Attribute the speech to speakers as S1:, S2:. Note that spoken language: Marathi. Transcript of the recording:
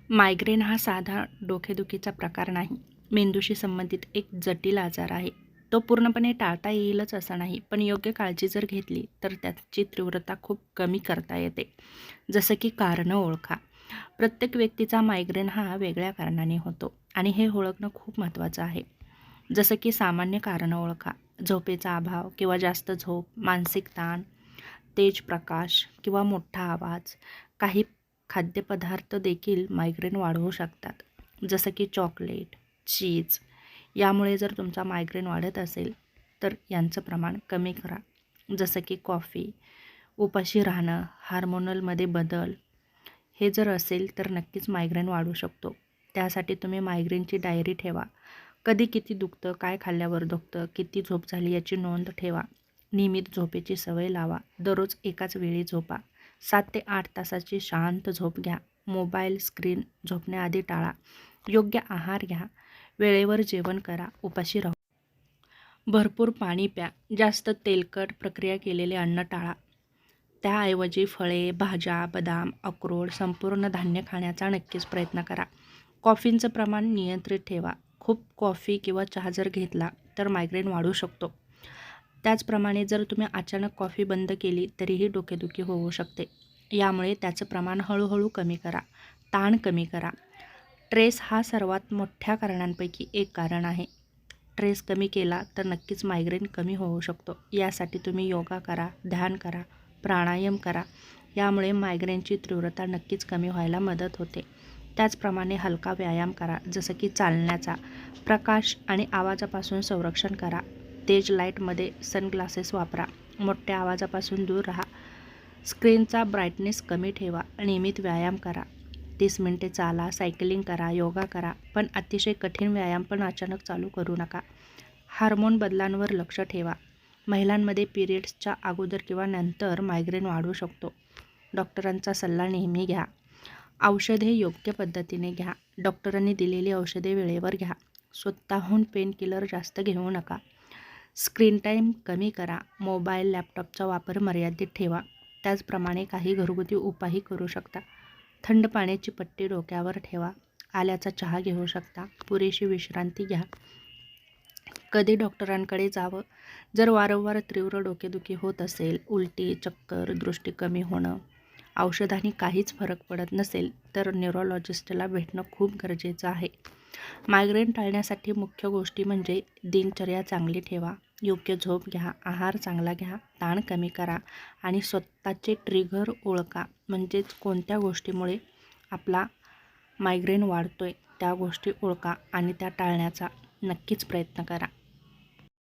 S1: मायग्रेन हा साधा डोकेदुखीचा प्रकार नाही. मेंदूशी संबंधित एक जटिल आजार आहे. तो पूर्णपणे टाळता येईलच असं नाही, पण योग्य काळजी जर घेतली तर त्याची तीव्रता खूप कमी करता येते. जसं की कारणं ओळखा. प्रत्येक व्यक्तीचा मायग्रेन हा वेगळ्या कारणाने होतो आणि हे ओळखणं खूप महत्त्वाचं आहे. जसं की सामान्य कारणं ओळखा. झोपेचा अभाव किंवा जास्त झोप, मानसिक ताण, तेज प्रकाश किंवा मोठा आवाज. काही खाद्यपदार्थ देखील मायग्रेन वाढवू शकतात, जसं की चॉकलेट, चीज. यामुळे जर तुमचा मायग्रेन वाढत असेल तर यांचं प्रमाण कमी करा. जसं की कॉफी, उपाशी राहणं, हार्मोनलमध्ये बदल. हे जर असेल तर नक्कीच मायग्रेन वाढू शकतो. त्यासाठी तुम्ही मायग्रेनची डायरी ठेवा. कधी किती दुखतं, काय खाल्ल्यावर दुखतं, किती झोप झाली याची नोंद ठेवा. नियमित झोपेची सवय लावा. दररोज एकाच वेळी झोपा. 7 ते 8 तासाची शांत झोप घ्या. मोबाईल स्क्रीन झोपण्याआधी टाळा. योग्य आहार घ्या. वेळेवर जेवण करा. उपाशी राहू. भरपूर पाणी प्या. जास्त तेलकट प्रक्रिया केलेले अन्न टाळा. त्याऐवजी फळे, भाज्या, बदाम, अक्रोड, संपूर्ण धान्य खाण्याचा नक्कीच प्रयत्न करा. कॉफीचं प्रमाण नियंत्रित ठेवा. खूप कॉफी किंवा चहा जर घेतला तर मायग्रेन वाढू शकतो. त्याचप्रमाणे जर तुम्ही अचानक कॉफी बंद केली तरीही डोकेदुखी होऊ शकते. यामुळे त्याचं प्रमाण हळूहळू कमी करा. ताण कमी करा. स्ट्रेस हा सर्वात मोठ्या कारणांपैकी एक कारण आहे. स्ट्रेस कमी केला तर नक्कीच मायग्रेन कमी होऊ शकतो. यासाठी तुम्ही योगा करा, ध्यान करा, प्राणायाम करा. यामुळे मायग्रेनची तीव्रता नक्कीच कमी व्हायला मदत होते. त्याचप्रमाणे हलका व्यायाम करा, जसं की चालण्याचा. प्रकाश आणि आवाजापासून संरक्षण करा. तेज लाईटमध्ये सनग्लासेस वापरा. मोठ्या आवाजापासून दूर राहा. स्क्रीनचा ब्राईटनेस कमी ठेवा. नियमित व्यायाम करा. 30 मिनिटे चाला, सायकलिंग करा, योगा करा. पण अतिशय कठीण व्यायाम पण अचानक चालू करू नका. हार्मोन बदलांवर लक्ष ठेवा. महिलांमध्ये पिरियड्सच्या अगोदर किंवा नंतर मायग्रेन वाढू शकतो. डॉक्टरांचा सल्ला नेहमी घ्या. औषधे योग्य पद्धतीने घ्या. डॉक्टरांनी दिलेली औषधे वेळेवर घ्या. स्वतःहून पेन किलर जास्त घेऊ नका. स्क्रीन टाईम कमी करा. मोबाईल, लॅपटॉपचा वापर मर्यादित ठेवा. त्याचप्रमाणे काही घरगुती उपायही करू शकता. थंड पाण्याची पट्टी डोक्यावर ठेवा. आल्याचा चहा घेऊ शकता. पुरेशी विश्रांती घ्या. कधी डॉक्टरांकडे जावं. जर वारंवार तीव्र डोकेदुखी होत असेल, उलटी, चक्कर, दृष्टी कमी होणं, औषधांनी काहीच फरक पडत नसेल तर न्यूरोलॉजिस्टला भेटणं खूप गरजेचं आहे. मायग्रेन टाळण्यासाठी मुख्य गोष्टी म्हणजे दिनचर्या चांगली ठेवा, योग्य झोप घ्या, आहार चांगला घ्या, ताण कमी करा आणि स्वतःचे ट्रिगर ओळखा. म्हणजेच कोणत्या गोष्टीमुळे आपला मायग्रेन वाढतोय त्या गोष्टी ओळखा आणि त्या टाळण्याचा नक्कीच प्रयत्न करा.